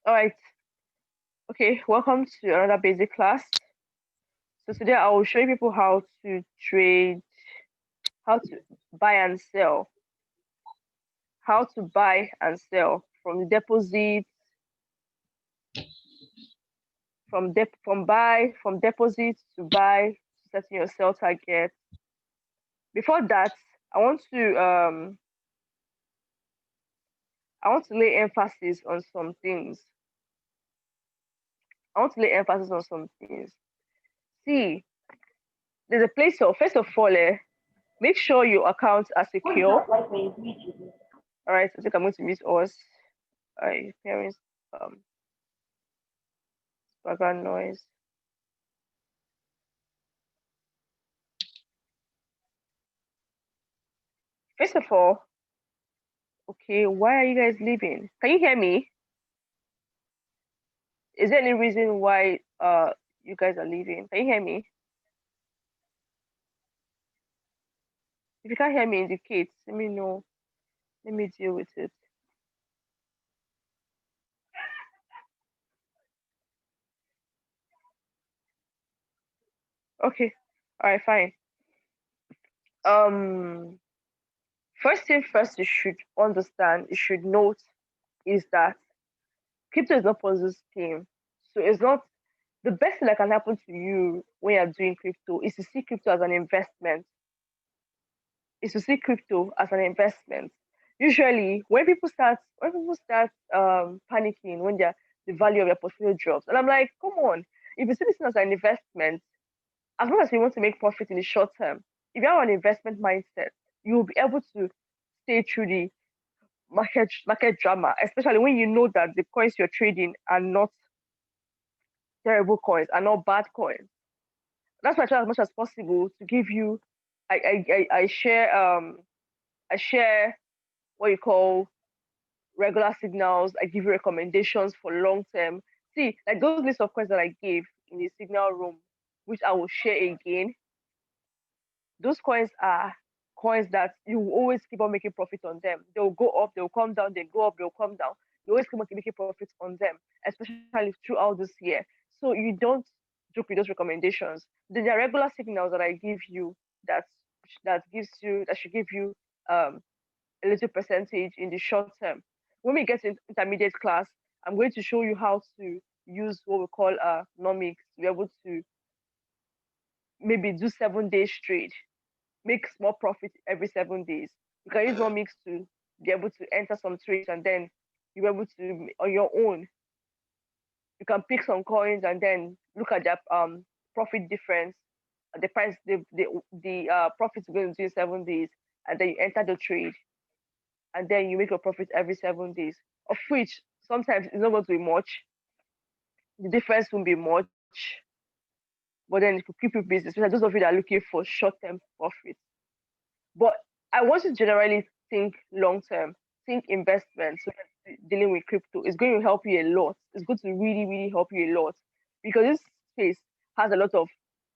All right. Okay, welcome to another basic class. So today I will show you people how to trade, how to buy and sell, how to buy and sell from deposit, from deposit to buy, to setting your sell target. Before that, I want to lay emphasis on some things. See, there's a place of first of all, make sure your accounts are secure. All right, I think I'm going to miss us. Hearing background noise. First of all, okay, why are you guys leaving? Can you hear me? Is there any reason why you guys are leaving? Can you hear me? If you can't hear me, indicate. Let me know. Let me deal with it. Okay. All right, fine. First thing first, you should understand, you should note is that crypto is not Ponzi scheme. So it's not the best thing that can happen to you when you're doing crypto is to see crypto as an investment. Usually, when people start panicking when the value of their portfolio drops, and I'm like, come on, if you see this thing as an investment, as long as you want to make profit in the short term, if you have an investment mindset, you will be able to stay through the market drama, especially when you know that the coins you're trading are not terrible coins, are not bad coins. That's why I try as much as possible to give you. I share what you call regular signals. I give you recommendations for long term. See, like those list of coins that I gave in the signal room, which I will share again. Those coins are coins that you will always keep on making profit on them. They'll go up, they'll come down, they go up, they'll come down. You always keep on making profits on them, especially throughout this year. So you don't joke with those recommendations. Then there are regular signals that I give you that that should give you a little percentage in the short term. When we get in intermediate class, I'm going to show you how to use what we call nomics to be able to maybe do 7 days trade, make small profit every 7 days. You can use nomics to be able to enter some trades, and then you're able to on your own. You can pick some coins and then look at their profit difference, the price, the profit you're going to do in 7 days, and then you enter the trade, and then you make your profit every 7 days, of which sometimes it's not going to be much. The difference won't be much, but then it could keep you busy, especially those of you that are looking for short-term profit. But I want you to generally think long-term, think investment. So dealing with crypto is going to help you a lot. It's going to really, really help you a lot because this space has a lot of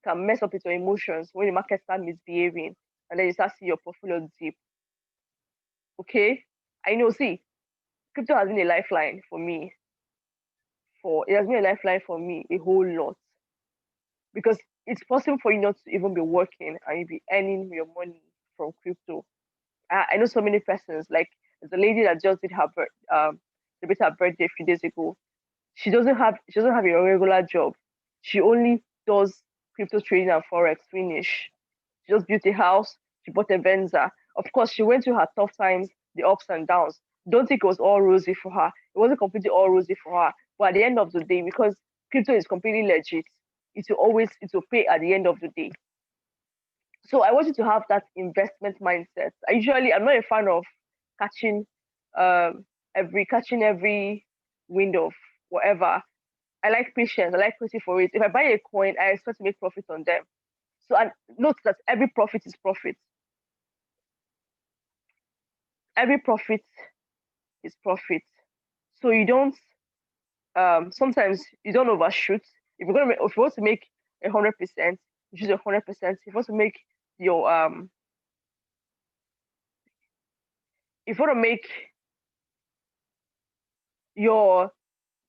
can mess up with your emotions when the market starts misbehaving and then you start seeing your portfolio dip. Okay, I know. See, crypto has been a lifeline for me. It has been a lifeline for me a whole lot because it's possible for you not to even be working and you be earning your money from crypto. I know so many persons. Like there's a lady that just did celebrate her birthday a few days ago. She doesn't have a regular job. She only does crypto trading and forex. Finish. She just built a house. She bought a Venza. Of course, she went through her tough times, the ups and downs. Don't think it was all rosy for her. It wasn't completely all rosy for her. But at the end of the day, because crypto is completely legit, it will pay at the end of the day. So I want you to have that investment mindset. I'm not a fan of catching every wind of whatever. I like patience. I like waiting for it. If I buy a coin, I expect to make profit on them. So and note that every profit is profit. Every profit is profit. So you don't sometimes you don't overshoot. If you want to make 100%, you choose 100%. If you want to make your if you want to make your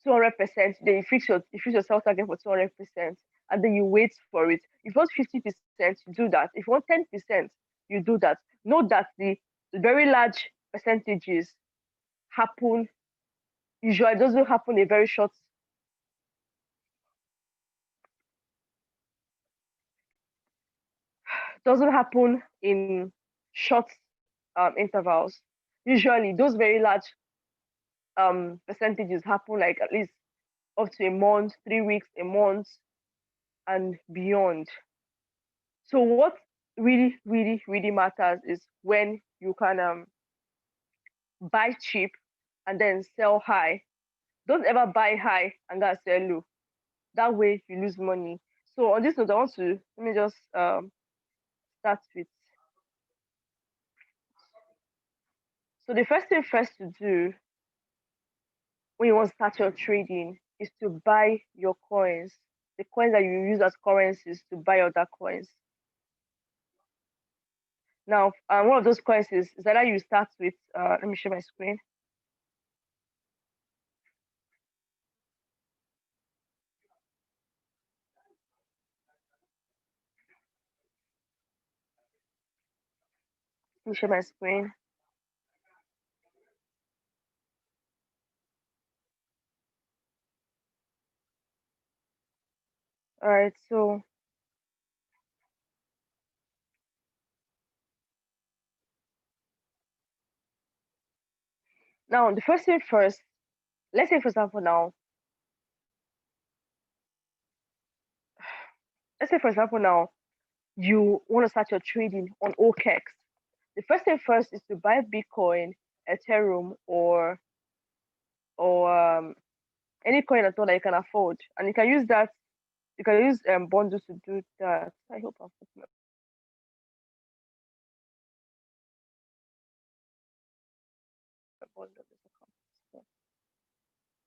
200%, then you fix your sell target for 200%, and then you wait for it. If you want 50%, you do that. If you want 10%, you do that. Note that the very large percentages happen, usually doesn't happen a very short, doesn't happen in short intervals. Usually those very large percentages happen like at least up to a month, 3 weeks, a month, and beyond. So what really, really, really matters is when you can buy cheap and then sell high. Don't ever buy high and then sell low. That way you lose money. So on this note, I want to let me just start with. So the first thing first to do when you want to start your trading is to buy your coins, the coins that you use as currencies to buy other coins. Now, one of those coins is either you start with, let me share my screen. Let me share my screen. All right, so now the first thing first, let's say for example now, you want to start your trading on OKEx. The first thing first is to buy Bitcoin, Ethereum, or any coin at all that you can afford, and you can use that. You can use bundles to do that. I hope I'm putting up.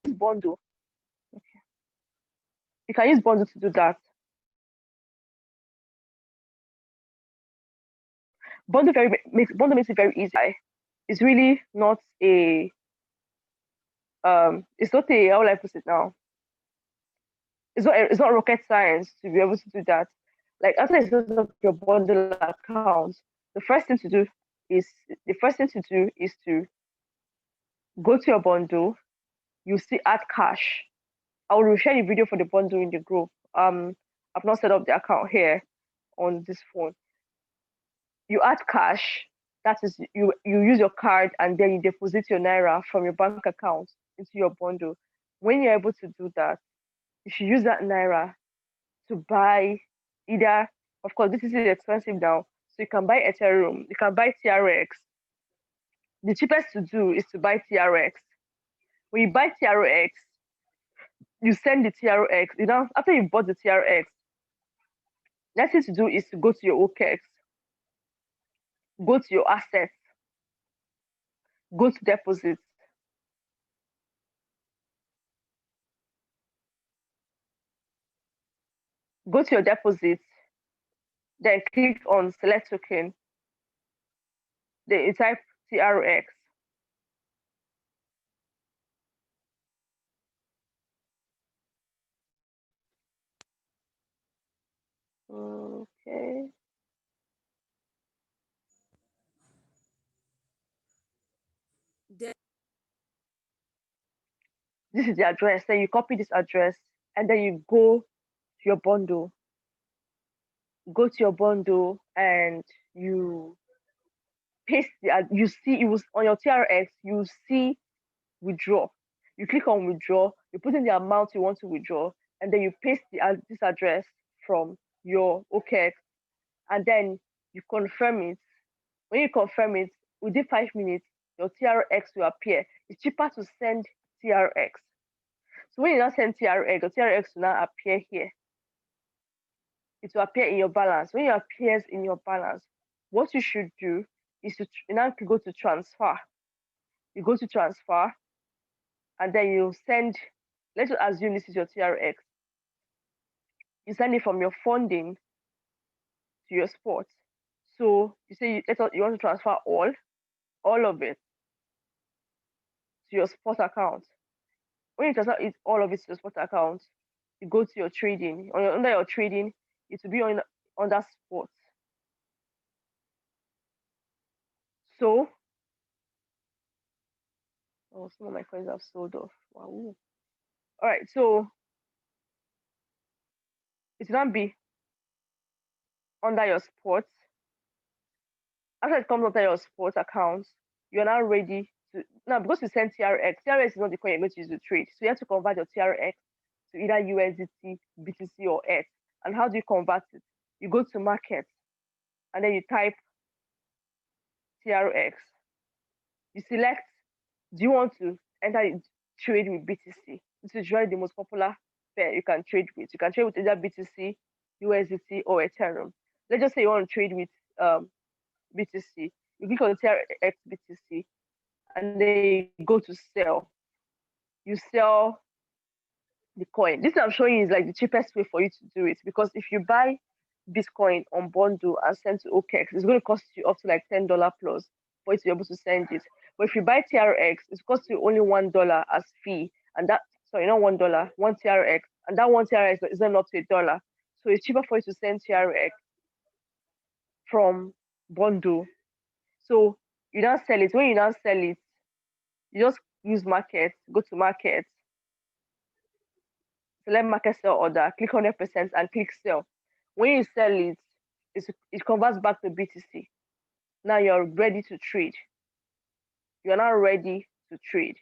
Bundle. Okay. You can use bundle to do that. Bundle makes it very easy. It's really not a it's not a, how will I put it now? It's not rocket science to be able to do that. Like after you set up your bundle account, the first thing to do is to go to your bundle. You see add cash. I will share the video for the bundle in the group. I've not set up the account here on this phone. You add cash. That is, you use your card and then you deposit your naira from your bank account into your bundle. When you're able to do that, you should use that naira to buy either, of course, this is expensive now, so you can buy Ethereum, you can buy TRX. The cheapest to do is to buy TRX. When you buy TRX, you send the TRX. You know, after you bought the TRX, next thing to do is to go to your OKEx, go to your assets, go to deposits. Go to your deposits, then click on select token. Then you type TRX. Okay. Then this is the address. Then you copy this address and then you go to your bundle. Go to your bundle and you paste the, you see, it was on your TRX, you see withdraw. You click on withdraw, you put in the amount you want to withdraw, and then you paste this address from your OKEx, and then you confirm it. When you confirm it, within 5 minutes, your TRX will appear. It's cheaper to send TRX. So when you now send TRX, your TRX will now appear here. It will appear in your balance. When it appears in your balance, what you should do is to now go to transfer. You go to transfer, and then you send, let's assume this is your TRX. You send it from your funding to your spot. So you say you want to transfer all of it to your spot account. When you transfer it, all of it to your spot account, you go to your trading. Under your trading, it will be under spot. So, oh, some of my coins have sold off. Wow. All right, so it will not be under your spot. After it comes under your spot account, you're now ready to now because you send TRX. TRX is not the coin you're going to use to trade, so you have to convert your TRX to either USDT, BTC, or ETH. And how do you convert it? You go to market, and then you type TRX. You select, do you want to enter trade with BTC? This is usually the most popular pair you can trade with. You can trade with either BTC, USDT, or Ethereum. Let's just say you want to trade with BTC. You click on TRX BTC, and then you go to sell. You sell the coin. This I'm showing you is like the cheapest way for you to do it, because if you buy Bitcoin on bundle and send to OKEx, it's going to cost you up to like $10 plus for you to be able to send it. But if you buy TRX, it costs you only $1 as fee, and that sorry, not $1, one TRX, and that one TRX is not up to $1. So it's cheaper for you to send TRX from bundle. So you don't sell it. When you don't sell it, you just use market, go to market, select market sell order, click 100% and click sell. When you sell it, it converts back to BTC. Now you're ready to trade. You're now ready to trade.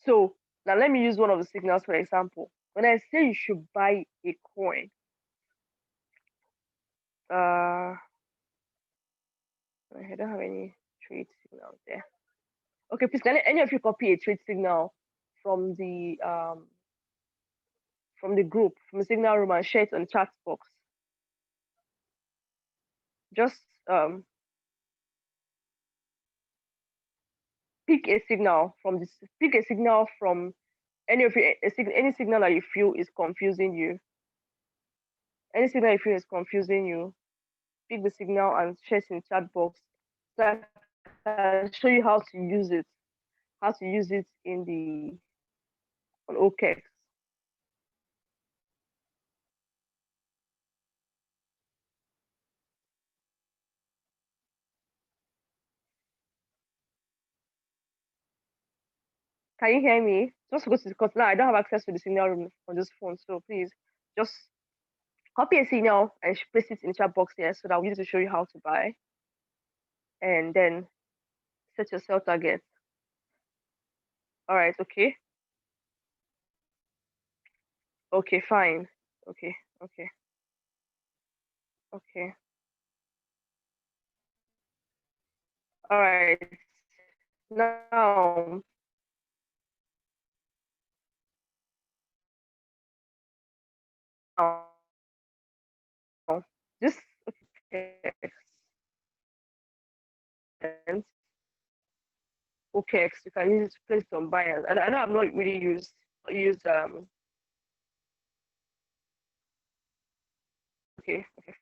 So now let me use one of the signals for example. When I say you should buy a coin, I don't have any trade signals there. Okay, please can any of you copy a trade signal from the group, from the signal room, and share it on the chat box? Just pick a signal from this. Pick a signal from any of you. Any signal that you feel is confusing you. Any signal you feel is confusing you. Pick the signal and share it in the chat box, so I can show you how to use it. How to use it in the on OKEx. Can you hear me? Just go to because now I don't have access to the signal room on this phone, so please just copy a signal and paste it in the chat box here so that I'll use it to show you how to buy, and then set your sell target. All right, okay. Okay, fine. Okay. All right. Now, this OKEx, you can use it to place some buyers. And I know I've not really used okay,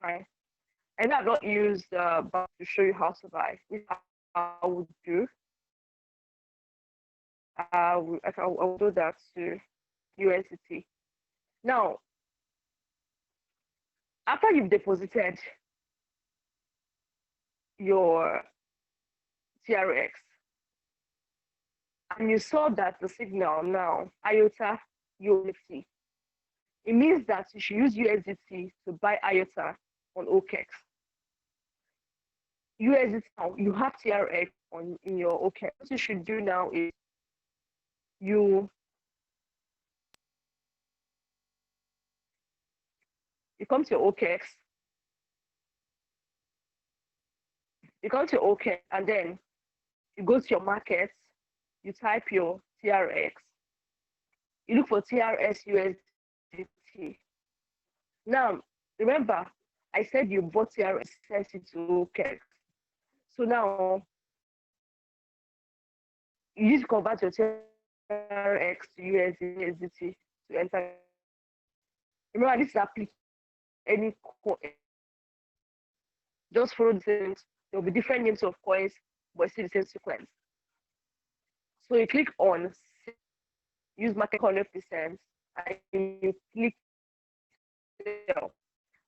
fine. And I've not used but to show you how to buy. This I would do. I will do that to USDT. Now, after you've deposited your TRX and you saw that the signal now IOTA USDT, it means that you should use USDT to buy IOTA on OKEx. USDT now, you have TRX in your OKEx. What you should do now is you come to your OKEx, and then you go to your markets, you type your TRX, you look for TRS USDT. Now, remember, I said you bought TRS, sent it to OKEx. So now, you need to convert your TRX to USDT to enter. Remember, this is applicable any coin. Just follow the same. There will be different names of coins, but still the same sequence. So you click on use market 100%, and you click sell.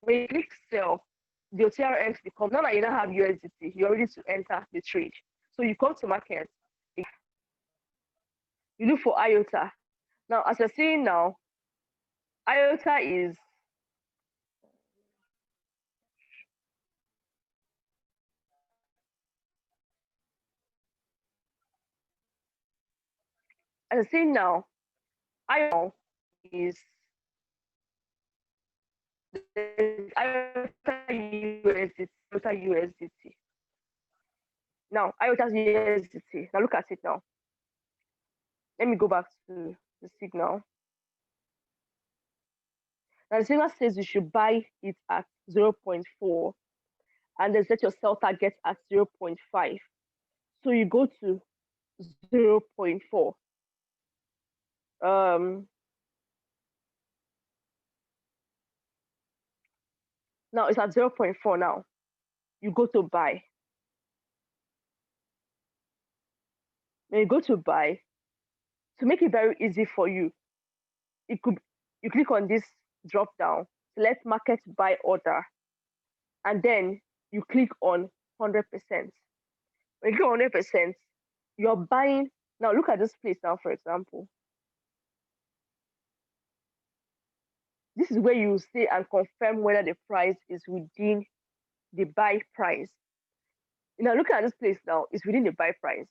When you click sell, the TRX becomes, now that you don't have USDT, you're ready to enter the trade. So you come to market, you look for IOTA. Now, as you're seeing now, IOTA is as you're seeing now, IOTA is IOTA USDT, IOTA USDT. Now, IOTA's USDT. Now look at it now. Let me go back to the signal. Now the signal says you should buy it at 0.4 and then set your sell target at 0.5. So you go to 0.4. Now it's at 0.4 now. You go to buy. When you go to buy, to make it very easy for you, you click on this drop down, select market buy order, and then you click on 100%. When you click on 100%, you're buying. Now look at this place now, for example. This is where you say and confirm whether the price is within the buy price. Now look at this place now, it's within the buy price.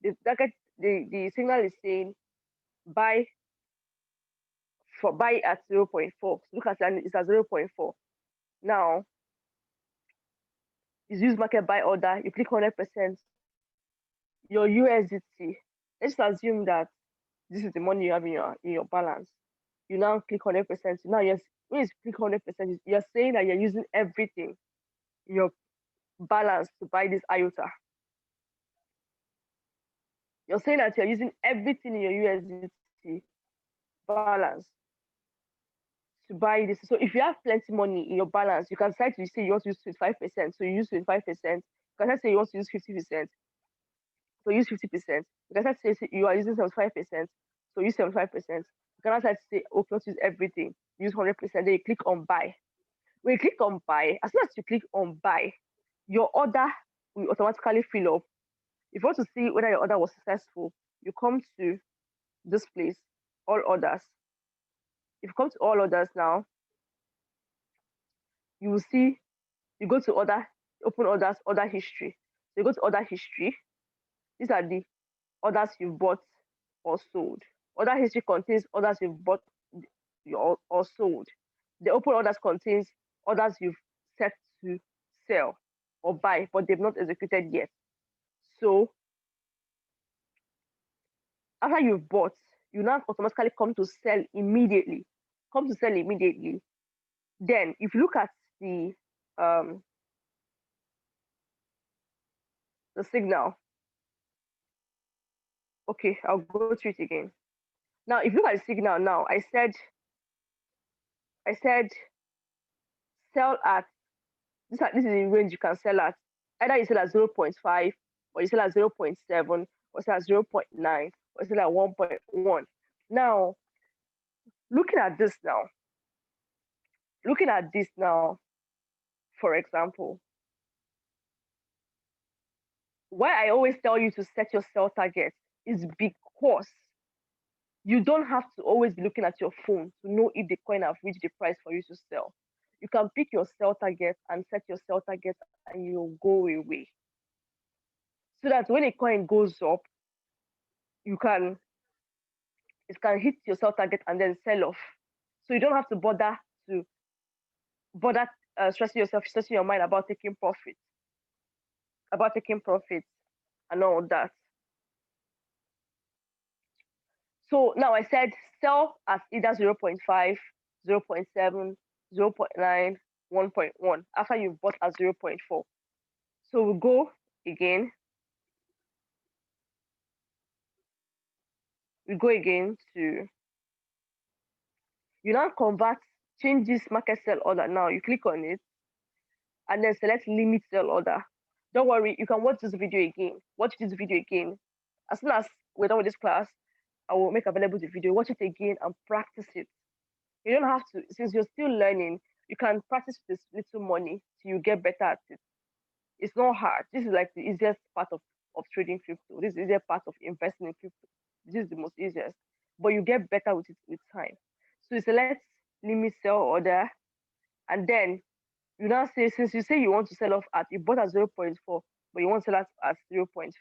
The signal is saying buy at 0.4. Look at that, it's at 0.4. Now, you use market buy order, you click 100%, your USDT. Let's assume that this is the money you have in your balance. You now click 100%. Now, yes, when you click 100%, you're saying that you're using everything in your balance to buy this IOTA. You're saying that you're using everything in your USDT balance to buy this. So if you have plenty money in your balance, you can decide to say you want to use 25%. So you use 25%. You can say you want to use 50%. So use 50%. You can say you are using 75%. So use 75%. You can say, okay, let's use everything. Use 100%. Then you click on buy. When you click on buy, as soon as you click on buy, your order will automatically fill up. If you want to see whether your order was successful, you come to this place, all orders. If you come to all orders now, you will see, you go to order, open orders, order history. So you go to order history. These are the orders you've bought or sold. Order history contains orders you've bought or sold. The open orders contains orders you've set to sell or buy, but they've not executed yet. So after you've bought, you now automatically come to sell immediately. Then if you look at the signal, okay, I'll go through it again. Now, if you look at the signal now, I said sell at this is the range you can sell at. Either you sell at 0.5, or you sell at 0.7, or sell at 0.9, or sell at 1.1. Now, looking at this now, for example, why I always tell you to set your sell target is because you don't have to always be looking at your phone to know if the coin have reached the price for you to sell. You can pick your sell target and set your sell target, and you'll go away. So that when a coin goes up, it can hit your sell target and then sell off. So you don't have to bother stressing your mind about taking profits and all that. So now I said sell at either 0.5, 0.7, 0.9, 1.1 after you've bought at 0.4. So we'll go again. We go again to, you now change this market sell order. Now you click on it and then select limit sell order. Don't worry, you can watch this video again. As soon as we're done with this class, I will make available the video, watch it again and practice it. You don't have to, since you're still learning, you can practice this little money till you get better at it. It's not hard. This is like the easiest part of trading crypto. This is the easiest part of investing in crypto. This is the most easiest. But you get better with it with time. So you select limit sell order, and then you now say, since you say you want to sell off at, you bought at 0.4, but you want to sell at 0.5.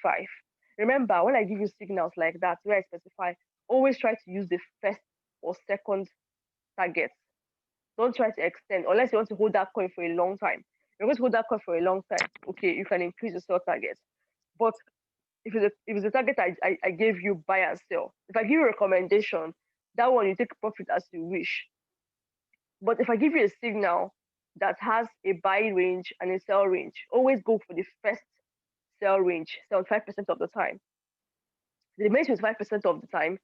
Remember, when I give you signals like that, where I specify, always try to use the first or second target. Don't try to extend unless you want to hold that coin for a long time. You're going to hold that coin for a long time. Okay, you can increase your sell target. But if it's a target I gave you, buy and sell. If I give you a recommendation, that one you take profit as you wish. But if I give you a signal that has a buy range and a sell range, always go for the first sell range 75% of the time. The remaining 25% of the time,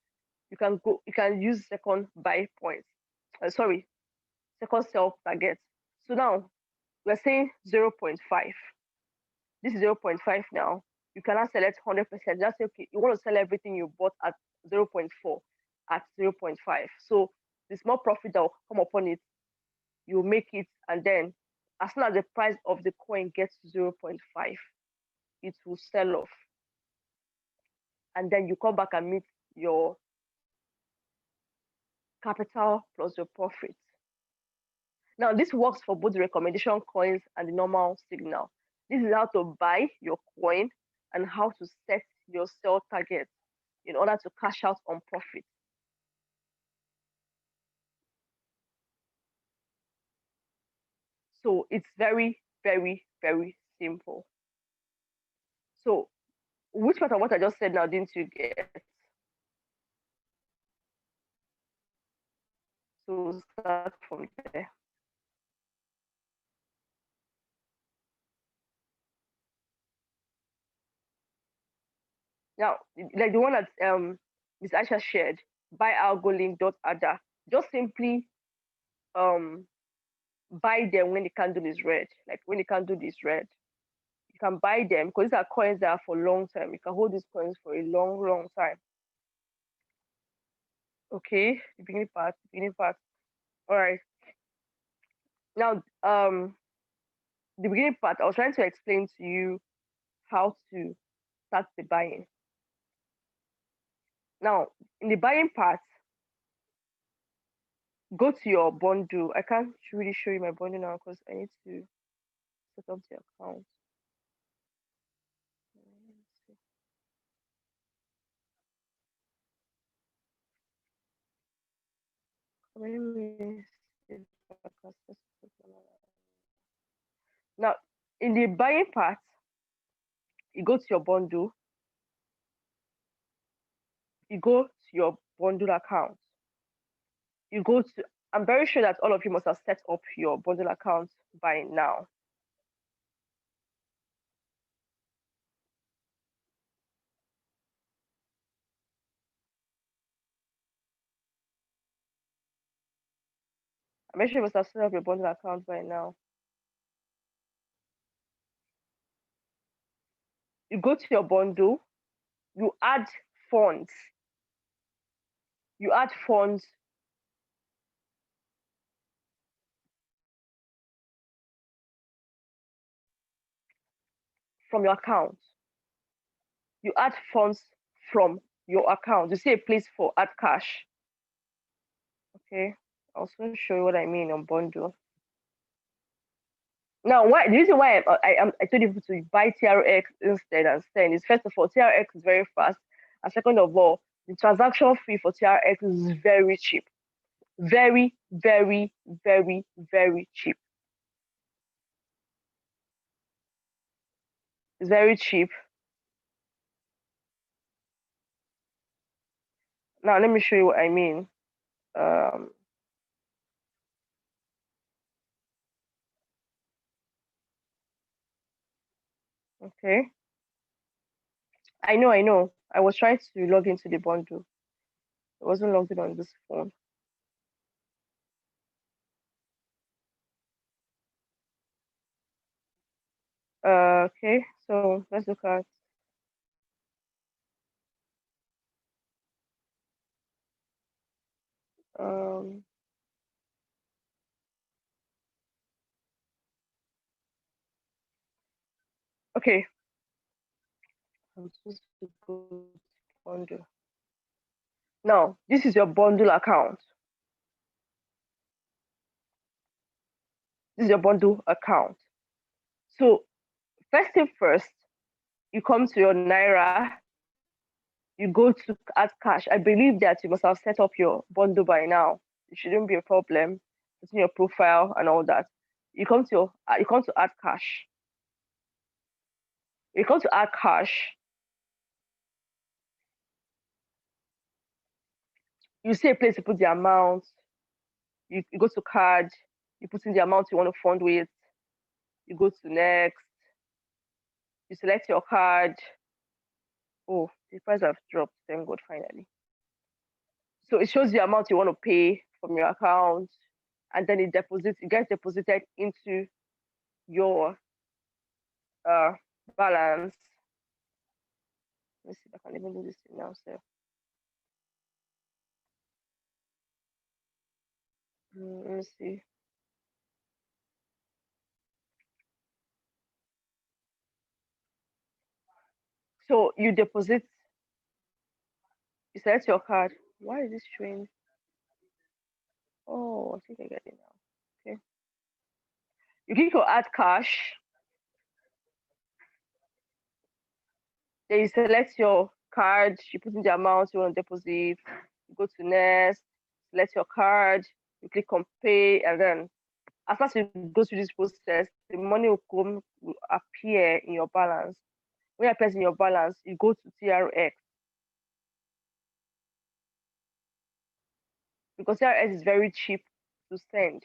you can use second buy points. Second sell target. So now we're saying 0.5. This is 0.5 now. You cannot select 100%. Just say, okay, you want to sell everything you bought at 0.4 at 0.5. So the small profit that will come upon it, you make it, and then as soon as the price of the coin gets to 0.5, it will sell off. And then you come back and meet your capital plus your profit. Now, this works for both the recommendation coins and the normal signal. This is how to buy your coin and how to set your sell target in order to cash out on profit. So it's very, very, very simple. So which part of what I just said now didn't you get? So start from there. Now, like the one that Ms. Aisha shared, buy algolink.ada, just simply buy them when the candle is red. Like when the candle is red, you can buy them because these are coins that are for long term. You can hold these coins for a long, long time. Okay, the beginning part. All right. Now, the beginning part, I was trying to explain to you how to start the buying. Now, in the buying part, go to your bundle. I can't really show you my bundle now because I need to set up the account. Now, in the buying part, you go to your bundle, you go to your bundle account, you go to, I'm very sure that all of you must have set up your bundle account by now. I'm very sure you must have set up your bundle account by now. You go to your bundle, you add funds. You add funds from your account. You add funds from your account. You see a place for add cash. Okay, I'll soon show you what I mean on bundle. Now, the reason why I told you to buy TRX instead and Sten is, first of all, TRX is very fast, and second of all, the transaction fee for TRX is very cheap, very, very, very, very cheap. It's very cheap. Now, let me show you what I mean. Okay. I know. I was trying to log into the bundle. I wasn't logged in on this phone. Okay, so let's look at Okay. I'm supposed to go to bundle. Now, this is your bundle account. This is your bundle account. So first thing first, you come to your Naira, you go to add cash. I believe that you must have set up your bundle by now. It shouldn't be a problem. It's in your profile and all that. You come to add cash. You come to add cash. You see a place to put the amount. You go to card. You put in the amount you want to fund with. You go to next. You select your card. Oh, the price have dropped. Thank God, finally. So it shows the amount you want to pay from your account, and then it gets deposited into your balance. Let me see if I can even do this thing now. So let me see. So you deposit, you select your card. Why is this showing? Oh, I think I get it now. Okay. You click on add cash. Then you select your card. You put in the amount you want to deposit. You go to next. Select your card. You click on pay, and then as far as you go through this process, the money will appear in your balance. When it appears in your balance, you go to TRX, because TRX is very cheap to send.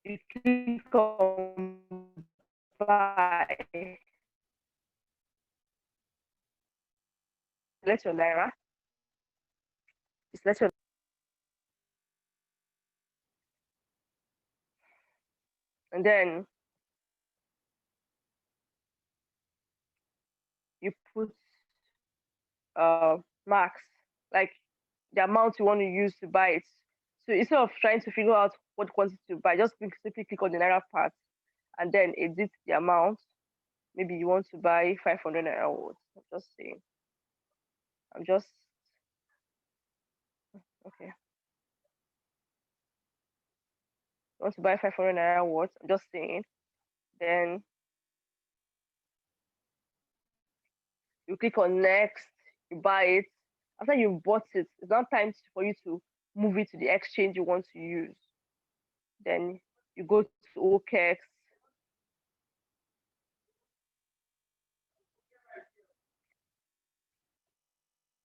You click on buy, select your Naira, select your, and then you put max, like the amount you want to use to buy it. So instead of trying to figure out what quantity to buy, just simply click on the Naira part and then edit the amount. Maybe you want to buy 500 Naira worth. I'm just saying. I'm just okay. You want to buy 500 Naira worth? I'm just saying. Then you click on next. You buy it. After you bought it, it's now time for you to move it to the exchange you want to use. Then you go to OKEx.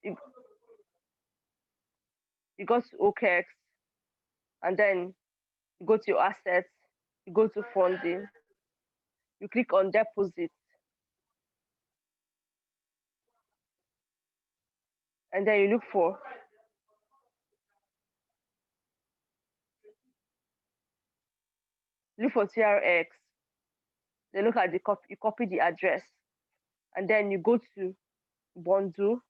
You, you go to OKEx, and then you go to your assets. You go to funding. You click on deposit, and then you look for TRX. Then look at the copy. You copy the address, and then you go to bundle.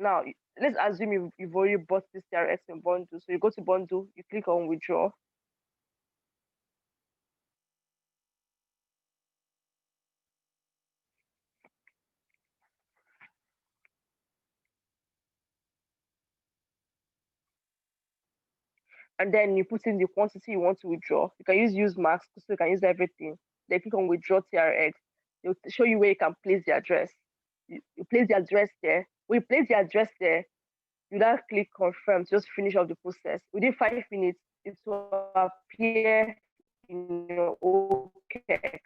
Now, let's assume you've already bought this TRX in bundle. So you go to bundle, you click on withdraw. And then you put in the quantity you want to withdraw. You can use max, so you can use everything. Then click on withdraw TRX. They'll show you where you can place the address. You place the address there. When you place the address there, you now click confirm to just finish off the process. Within 5 minutes, it will appear in your OKEx.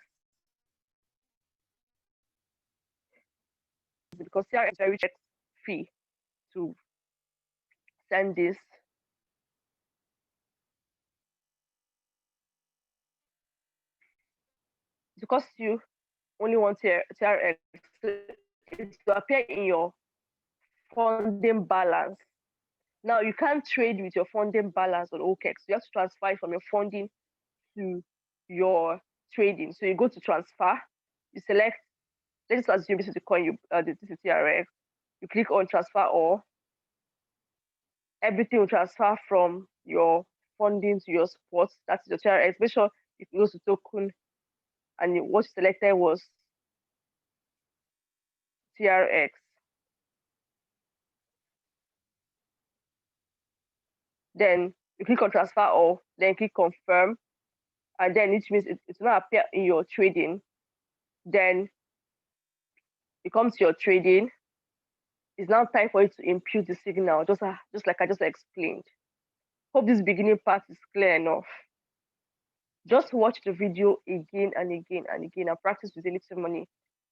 Because CRM is very check fee to send this. It costs you only one TRX. It will appear in your funding balance. Now you can't trade with your funding balance on OKEx. You have to transfer it from your funding to your trading. So you go to transfer, you select, let's assume this is the coin this is TRX. You click on transfer all. Everything will transfer from your funding to your spots. That's your TRX. Make sure it goes to token, and what you selected was TRX. Then you click on transfer all, then click confirm, and then which means it will not appear in your trading. Then it comes to your trading. It's now time for you to impute the signal, just like I just explained. Hope this beginning part is clear enough. Just watch the video again and again and again and practice with a little money.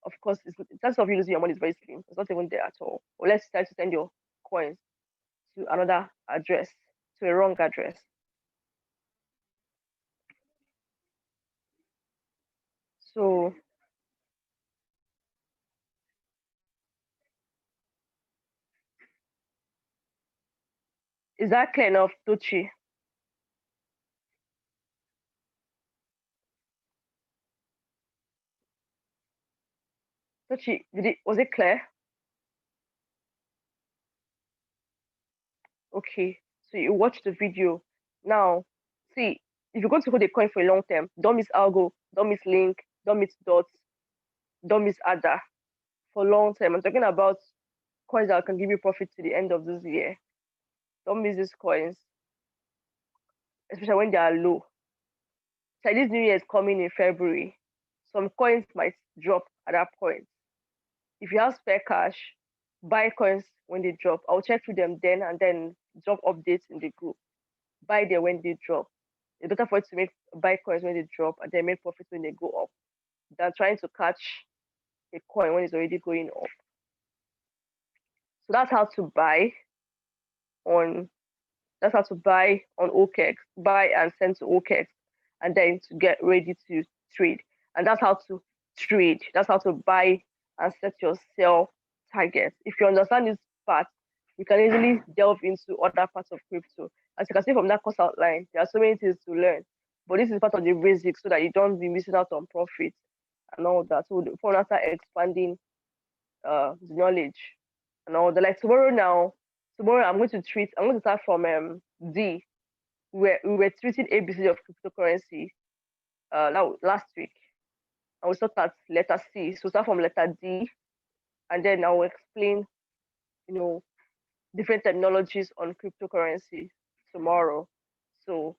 Of course, the chance of you losing your money is very slim. It's not even there at all. Or let's try to send your coins to another address, to a wrong address. So is that clear enough, Tochi? Tochi, was it clear? Okay, so you watch the video. Now, see, if you're going to hold a coin for a long term, don't miss algo, don't miss link, don't miss dots, don't miss ADA for long term. I'm talking about coins that can give you profit to the end of this year. Don't miss these coins, especially when they are low. Chinese New Year is coming in February. Some coins might drop at that point. If you have spare cash, buy coins when they drop. I'll check through them then and then drop updates in the group. Buy them when they drop. It's better for you to buy coins when they drop and then make profit when they go up than trying to catch a coin when it's already going up. So that's how to buy on OKEx, buy and send to OKEx, and then to get ready to trade. And that's how to trade. That's how to buy and set your sell targets. If you understand this part, you can easily delve into other parts of crypto. As you can see from that course outline, there are so many things to learn. But this is part of the basics so that you don't be missing out on profits and all that. So before I start expanding the knowledge and all that. Like tomorrow I'm going to start from D. We were treating ABC of cryptocurrency last week. And we start at letter C. So start from letter D, and then I will explain, different terminologies on cryptocurrency tomorrow. So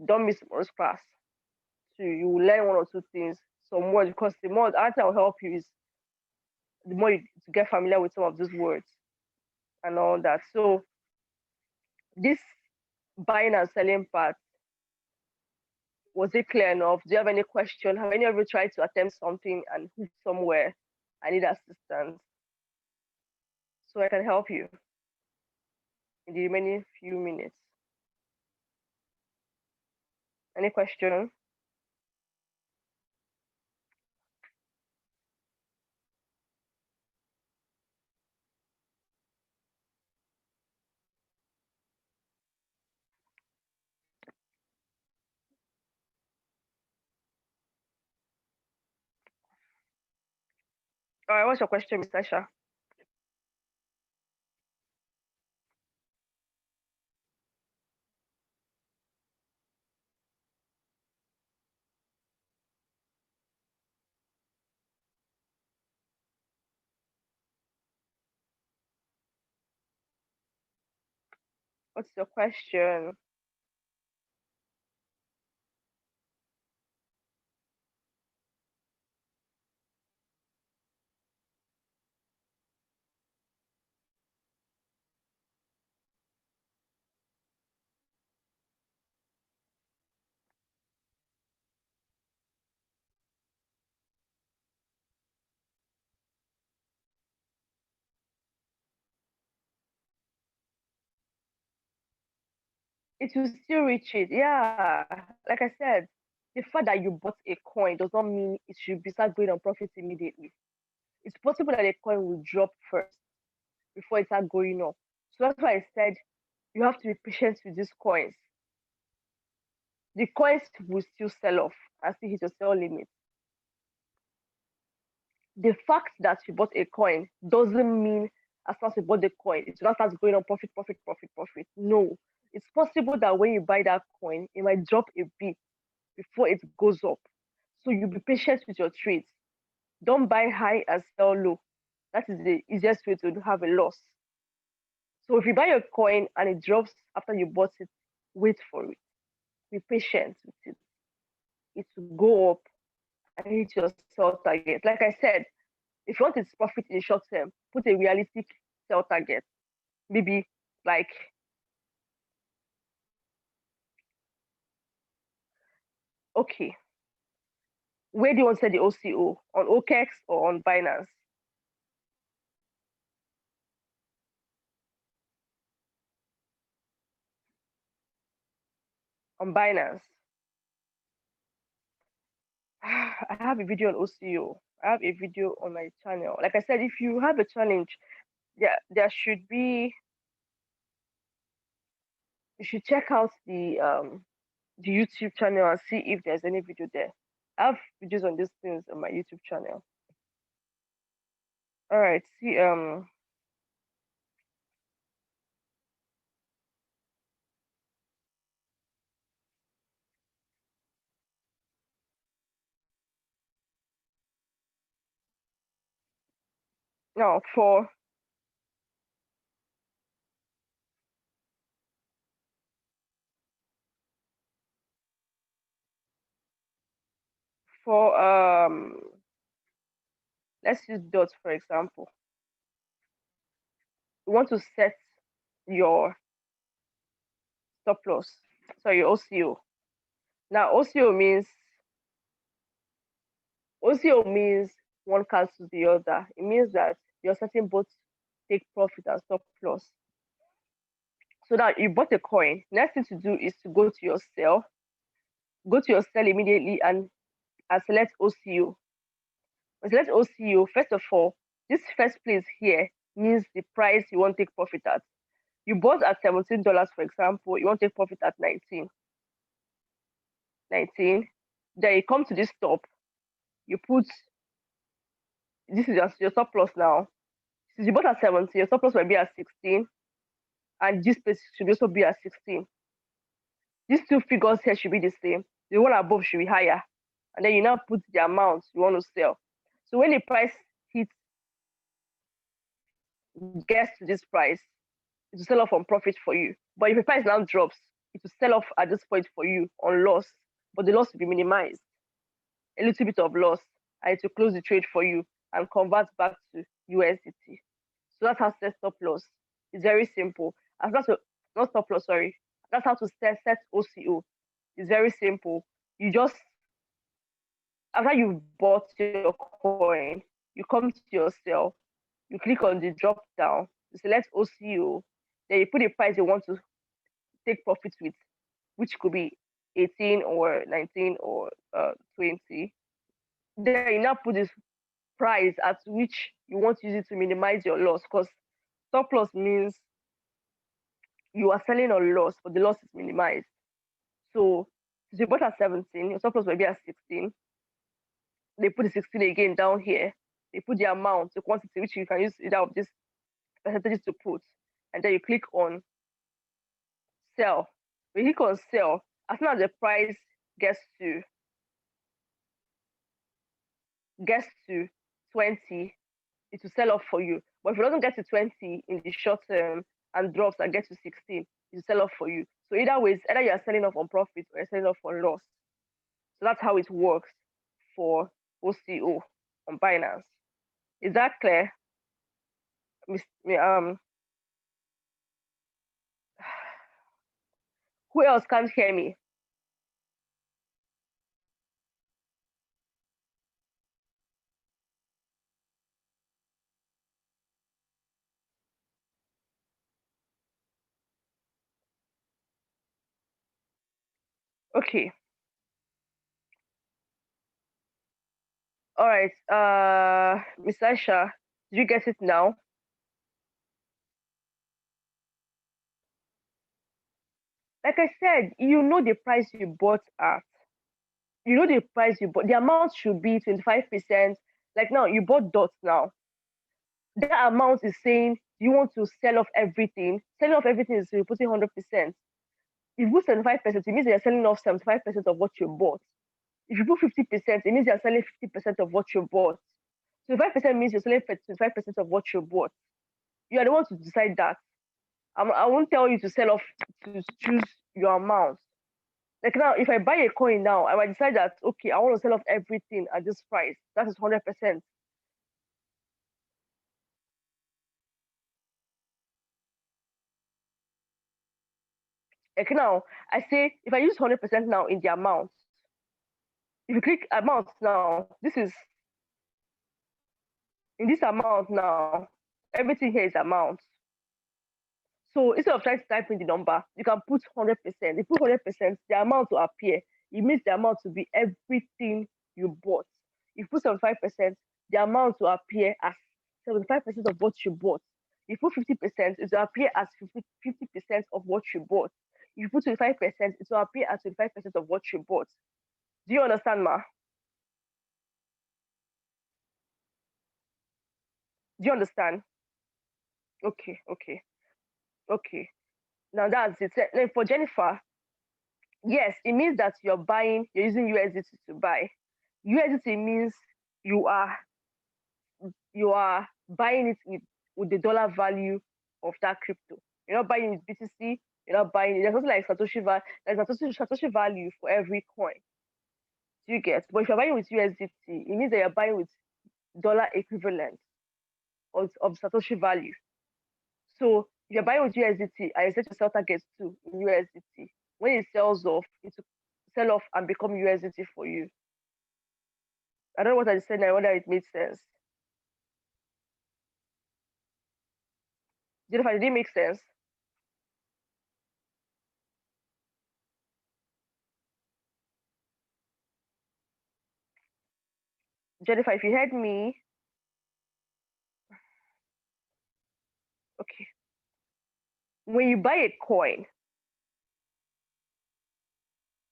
don't miss tomorrow's class. So you will learn one or two things, some words, because the more I will help you is the more you to get familiar with some of these words and all that. So this buying and selling part, was it clear enough? Do you have any question? Have any of you tried to attempt something and hit somewhere? I need assistance so I can help you in the remaining few minutes. Any question? All right, what's your question, Mr. Shah? What's your question? It will still reach it. Yeah, like I said, the fact that you bought a coin does not mean it should be start going on profit immediately. It's possible that a coin will drop first before it start going up. So that's why I said you have to be patient with these coins. The coins will still sell off and still hit your sell limit. The fact that you bought a coin doesn't mean as soon as you bought the coin, it will not start going on profit, profit, profit, profit. No, it's possible that when you buy that coin, it might drop a bit before it goes up. So you be patient with your trades. Don't buy high and sell low. That is the easiest way to have a loss. So if you buy a coin and it drops after you bought it, wait for it. Be patient with it. It will go up and hit your sell target. Like I said, if you want its profit in the short term, put a realistic sell target. Maybe like, okay, where do you want to set the OCO? On OKEx or on Binance? On Binance. I have a video on OCO. I have a video on my channel. Like I said, if you have a challenge, there should be. You should check out the YouTube channel and see if there's any video there. I have videos on these things on my YouTube channel. All right, see now for let's use dots for example. You want to set your stop loss, sorry, your OCO. Now OCO means one cancels the other. It means that you're setting both take profit and stop loss. So now you bought a coin. Next thing to do is to go to your sell. Go to your sell immediately and select OCO. When select OCO, first of all, this first place here means the price you want to take profit at. You bought at $17, for example, you want to take profit at 19. Then you come to this stop, you put this is your stop loss now. Since you bought at 17, your stop loss might be at 16, and this place should also be at 16. These two figures here should be the same. The one above should be higher. And then you now put the amount you want to sell. So when the price gets to this price, it will sell off on profit for you. But if the price now drops, it will sell off at this point for you on loss, but the loss will be minimized. A little bit of loss, and it will close the trade for you and convert back to USDT. So that's how to set stop loss. It's very simple. Not stop loss, sorry. That's how to set OCO. It's very simple. You just, after you've bought your coin, you come to your sell, you click on the drop down, you select OCO, then you put a price you want to take profit with, which could be 18 or 19 or 20. Then you now put this price at which you want to use it to minimize your loss, because stop loss means you are selling on loss, but the loss is minimized. So if you bought at 17, your stop loss might be at 16. They put the 16 again down here. They put the amount, the quantity, which you can use either of these percentages to put. And then you click on sell. When you click on sell, as soon as the price gets to 20, it will sell off for you. But if it doesn't get to 20 in the short term and drops and gets to 16, it will sell off for you. So either way, either you're selling off on profit or you're selling off on loss. So that's how it works for OCO on Binance. Is that clear? Who else can't hear me? Okay. All right. Miss Aisha, did you get it now? Like I said, you know the price you bought at. You know the price you bought. The amount should be 25%. Like now, you bought dots now. That amount is saying Do you want to sell off everything? Selling off everything is you're putting 100%. If you put 75%, it means that you're selling off 75% of what you bought. If you put 50%, it means you're selling 50% of what you bought. 25% means you're selling 25% of what you bought. You are the one to decide that. I won't tell you to sell off, to choose your amount. Like now, if I buy a coin now, I might decide that, okay, I want to sell off everything at this price. That is 100%. Like now, I say, if I use 100% now in the amount, if you click amount now, this is, in this amount now, everything here is amount. So instead of trying to type in the number, you can put 100%. If you put 100%, the amount will appear. It means the amount to be everything you bought. If you put 75%, the amount will appear as 75% of what you bought. If you put 50%, it will appear as 50% of what you bought. If you put 25%, it will appear as 25% of what you bought. Do you understand, Ma? Do you understand? Okay, okay, okay. Now that's it. Then for Jennifer, yes, it means that you're using USDT to buy. USDT means you are buying it with the dollar value of that crypto. You're not buying it with BTC. You're not buying it. There's something like Satoshi value. There's Satoshi value for every coin. Do you get? But if you're buying with USDT, it means that you're buying with dollar equivalent of Satoshi value. So if you're buying with USDT and you set your sell target to in USDT, when it sells off, it will sell off and become USDT for you. I don't know what I said now, whether it made sense. Jennifer, did it make sense? Jennifer, if you heard me, okay. When you buy a coin,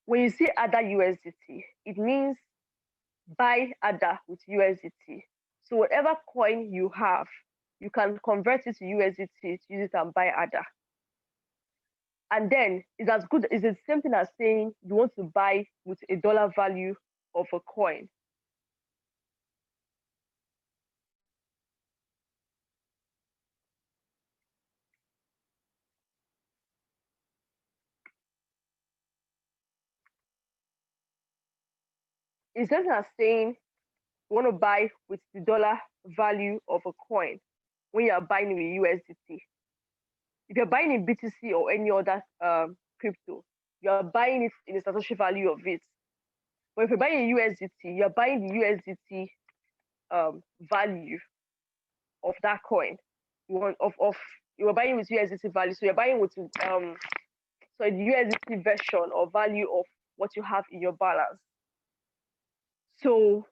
when you see ADA USDT, it means buy ADA with USDT. So whatever coin you have, you can convert it to USDT to use it and buy ADA. And then it's as good, it's the same thing as saying you want to buy with a dollar value of a coin. It's just as saying you want to buy with the dollar value of a coin when you're buying with USDT. If you're buying in BTC or any other crypto, you're buying it in the Satoshi value of it. But if you're buying in USDT, you're buying the USDT value of that coin. You're buying with USDT value, so you're buying with the USDT version or value of what you have in your balance. So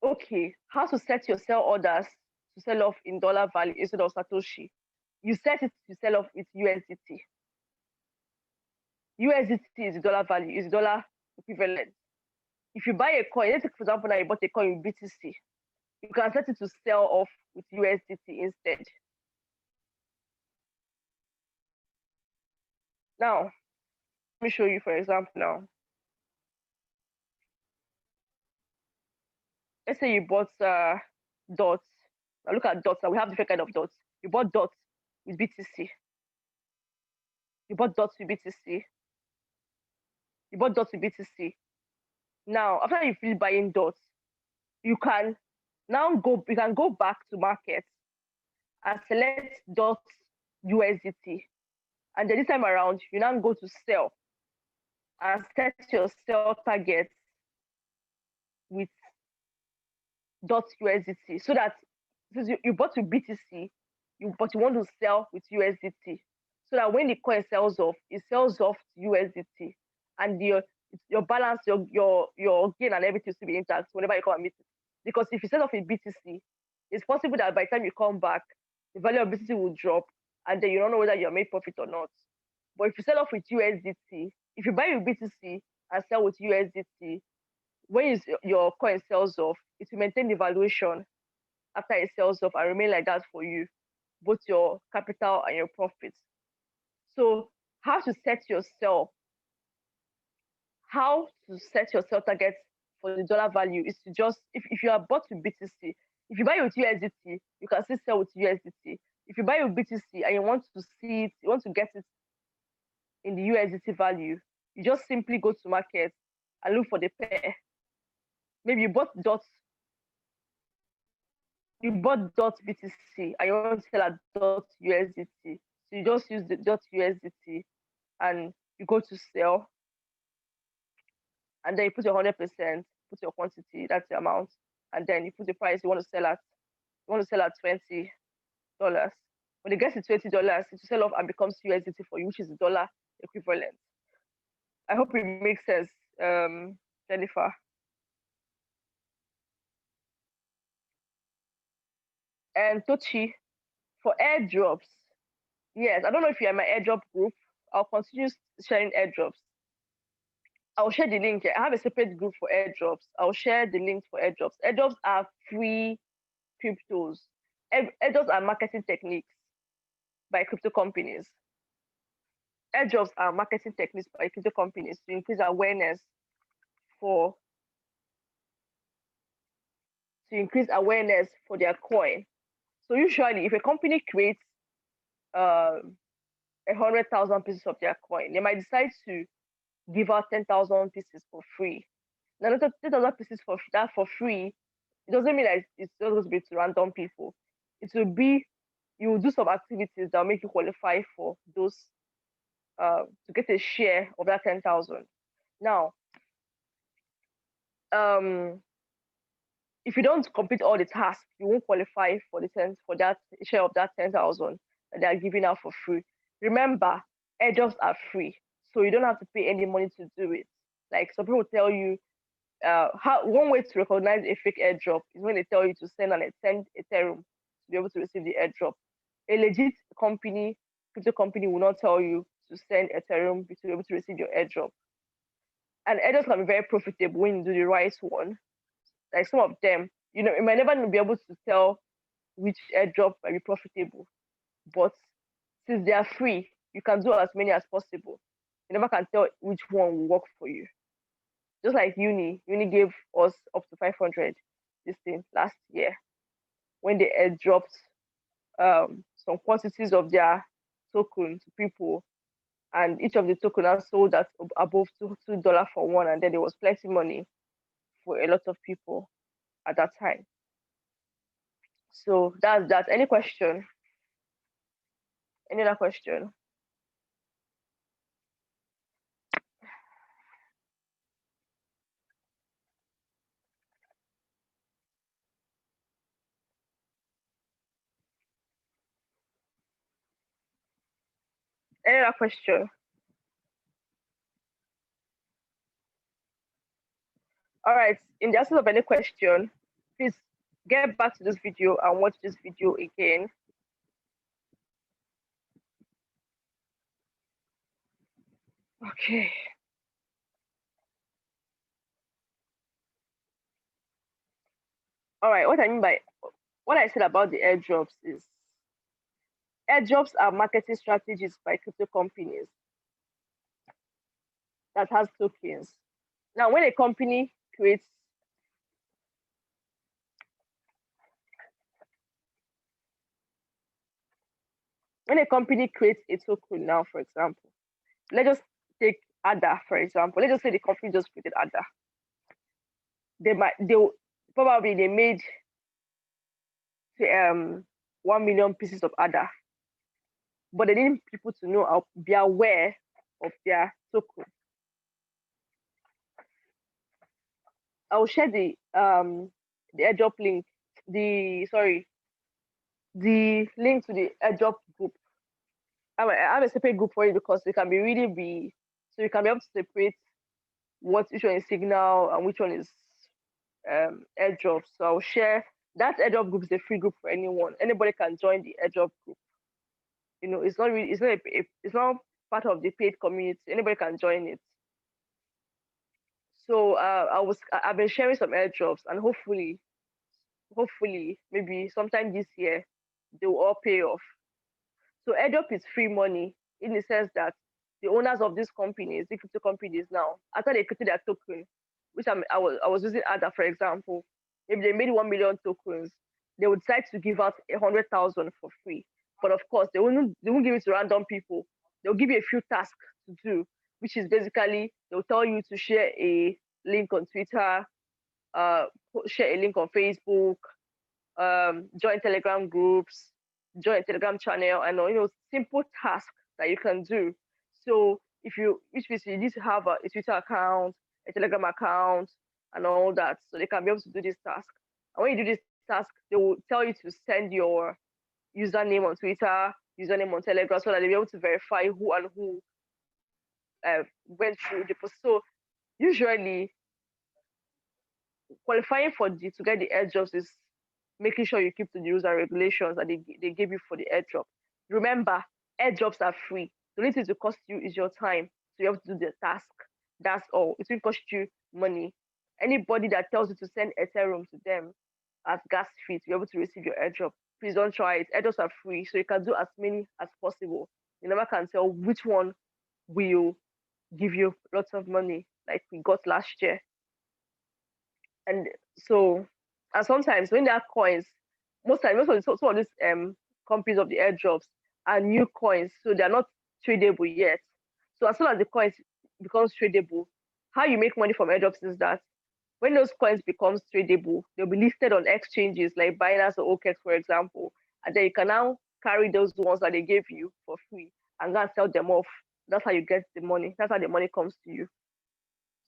okay, how to set your sell orders to sell off in dollar value instead of Satoshi? You set it to sell off with USDT. USDT is the dollar value, is dollar equivalent. If you buy a coin, let's take for example now you bought a coin with BTC, you can set it to sell off with USDT instead. Now, let me show you for example now. Let's say you bought dots. Now look at dots. Now we have different kind of dots. You bought dots with BTC. You bought dots with BTC. You bought dots with BTC. Now, after you finish buying dots, you can go back to market and select dots USDT. And then this time around, you now go to sell and set your sell target with dots USDT. So that since you bought with BTC, but you want to sell with USDT. So that when the coin sells off, it sells off to USDT. And your balance, your gain and everything will be intact whenever you come and meet it. Because if you sell off in BTC, it's possible that by the time you come back, the value of BTC will drop, and then you don't know whether you made profit or not. But if you sell off with USDT, if you buy with BTC and sell with USDT, when your coin sells off, it will maintain the valuation after it sells off and remain like that for you, both your capital and your profits. So how to set yourself target for the dollar value is to just, if you are bought with BTC, if you buy with USDT, you can still sell with USDT. If you buy with BTC and you want to see it, you want to get it in the USDT value, you just simply go to market and look for the pair. Maybe you bought dot BTC and you want to sell at dot USDT. So you just use the dot USDT and you go to sell, and then you put your 100%, put your quantity, that's the amount, and then you put the price you want to sell at. You want to sell at $20. When it gets to $20, it will sell off and becomes USDT for you, which is the dollar equivalent. I hope it makes sense, Jennifer. And Tochi, for airdrops, yes, I don't know if you're in my airdrop group. I'll continue sharing airdrops. I'll share the link. I have a separate group for airdrops. I'll share the links for airdrops. Airdrops are free cryptos. Airdrops are marketing techniques by crypto companies. Airdrops are marketing techniques by crypto companies to increase awareness for their coin. So usually, if a company creates 100,000 pieces of their coin, they might decide to give out 10,000 pieces for free. Now, 10,000 pieces for free, it doesn't mean that it's just going to be to random people. It will be, you will do some activities that will make you qualify for those, to get a share of that 10,000. Now, if you don't complete all the tasks, you won't qualify for that share of that 10,000 that they are giving out for free. Remember, airdrops are free, so you don't have to pay any money to do it. Like some people tell you, one way to recognize a fake airdrop is when they tell you to send Ethereum to be able to receive the airdrop. A legit crypto company will not tell you to send Ethereum to be able to receive your airdrop. And airdrops can be very profitable when you do the right one. Like some of them, you might never be able to tell which airdrop might be profitable, but since they are free, you can do as many as possible. You never can tell which one will work for you. Just like Uni gave us up to 500 this thing last year when they airdropped some quantities of their token to people, and each of the tokens are sold at above $2 for one, and then there was plenty money for a lot of people at that time. So that's that. Any question? Any other question? Any other question? All right. In the absence of any question, please get back to this video and watch this video again. Okay. All right. What I said about the airdrops is airdrops are marketing strategies by crypto companies that has tokens. Now, when a company creates a token now, for example, let's just take ADA, for example. Let's just say the company just created ADA. They made 1 million pieces of ADA, but they need people to know, be aware of their token. I'll share the airdrop link, the link to the airdrop group. I have a separate group for it because it can so you can be able to separate which one is Signal and which one is airdrop. So I'll share that airdrop group is a free group for anyone. Anybody can join the airdrop group. It's not part of the paid community. Anybody can join it. So I've been sharing some airdrops, and hopefully maybe sometime this year they will all pay off. So airdrop is free money in the sense that the owners of these companies, the crypto companies now, after they created their token, which I was using ADA for example, if they made 1 million tokens, they would decide to give out 100,000 for free. But of course, they won't give it to random people. They'll give you a few tasks to do, which is basically they'll tell you to share a link on Twitter, uh, share a link on Facebook, join Telegram groups, join a Telegram channel, and simple tasks that you can do. So which means you need to have a Twitter account, a Telegram account, and all that, so they can be able to do this task. And when you do this task, they will tell you to send your username on Twitter, username on Telegram, so that they'll be able to verify who and who went through the process. So usually, qualifying to get the airdrops is making sure you keep to the rules and regulations that they give you for the airdrop. Remember, airdrops are free. The only thing to cost you is your time. So you have to do the task. That's all. It will cost you money. Anybody that tells you to send Ethereum to them as gas fee to be able to receive your airdrop, please don't try it. Airdrops are free, so you can do as many as possible. You never can tell which one will give you lots of money, like we got last year. And so, and sometimes when there are coins, most times some of these companies of the airdrops are new coins, so they're not tradable yet. So as soon as the coins becomes tradable, how you make money from airdrops is that when those coins becomes tradable, they'll be listed on exchanges like Binance or OKEx, for example, and then you can now carry those ones that they gave you for free and go and sell them off. That's how you get the money. That's how the money comes to you.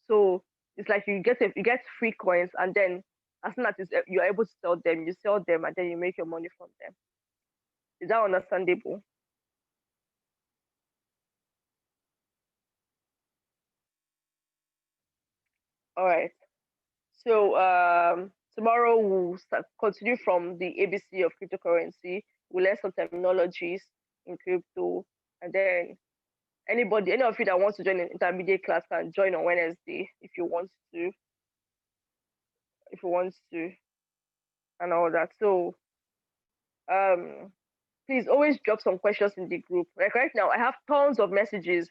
So it's like you get free coins, and then as soon as you're able to sell them, you sell them, and then you make your money from them. Is that understandable? All right. So tomorrow we'll continue from the ABC of cryptocurrency. We'll learn some terminologies in crypto, and then any of you that wants to join an intermediate class can join on Wednesday if you want to, and all that. So please always drop some questions in the group. Like right now, I have tons of messages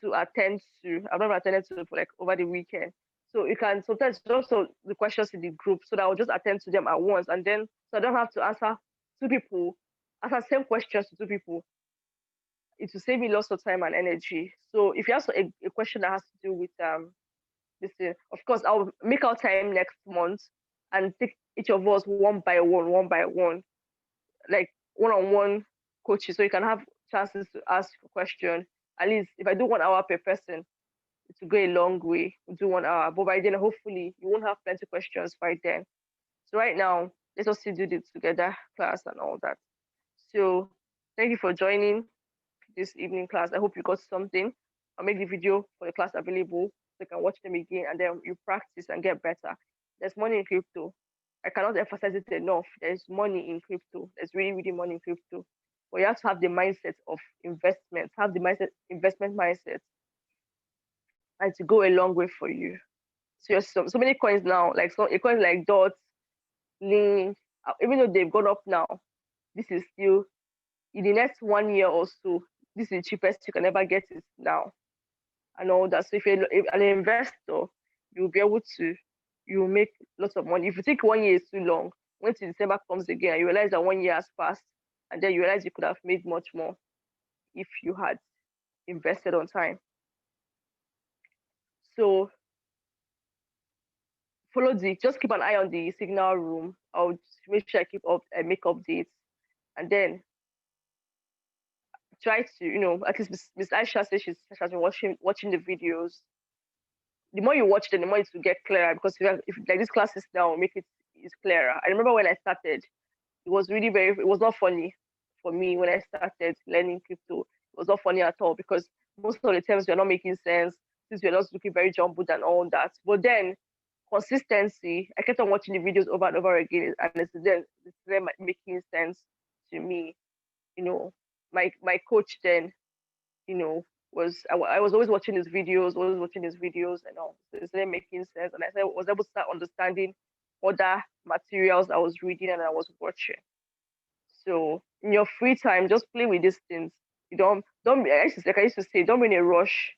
to attend to. I've not attended to for like over the weekend. So you can sometimes drop the questions in the group so that I'll just attend to them at once, and then so I don't have to answer answer same questions to two people. It will save me lots of time and energy. So if you have a question that has to do with this thing, of course I'll make out time next month and take each of us one by one, like one-on-one coaches, so you can have chances to ask a question. At least if I do 1 hour per person, it will go a long way. We'll do 1 hour, but by then hopefully you won't have plenty of questions by then. So right now, let's just do this together, class and all that. So thank you for joining this evening class. I hope you got something. I'll make the video for the class available so you can watch them again, and then you practice and get better. There's money in crypto. I cannot emphasize it enough. There's money in crypto. There's really, really money in crypto. But you have to have the mindset of investment, have the investment mindset, and to go a long way for you. So there's so many coins now, like a coin like Dot, Link, even though they've gone up now, this is still in the next 1 year or so. This is the cheapest you can ever get it now, and all that. So if you're an investor, you'll be able to you make lots of money. If you think 1 year is too long, when December comes again, and you realize that 1 year has passed, and then you realize you could have made much more if you had invested on time. So just keep an eye on the signal room. I'll make sure I keep up and make updates, and then try to, at least Miss Aisha says she has been watching the videos. The more you watch them, the more it will get clearer, because if like these classes now make it's clearer. I remember when I started, it was not funny for me when I started learning crypto. It was not funny at all, because most of the terms were not making sense, since we're not looking very jumbled and all that. But then consistency, I kept on watching the videos over and over again, and it's then making sense to me. My coach then, I was always watching his videos, and all. So it started making sense, and I was able to start understanding other materials I was reading and I was watching. So in your free time, just play with these things. You don't like I used to say, don't be in a rush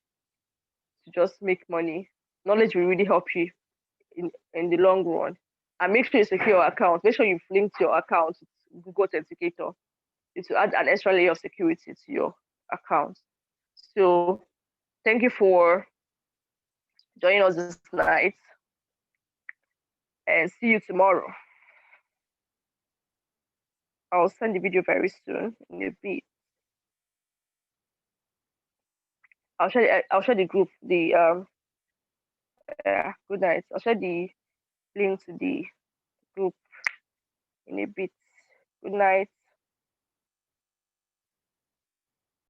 to just make money. Knowledge will really help you in the long run. And make sure you secure your account. Make sure you've linked your account with Google Authenticator. It will add an extra layer of security to your account. So thank you for joining us this night, and see you tomorrow. I'll send the video very soon in a bit. I'll share the group, good night. I'll share the link to the group in a bit. Good night.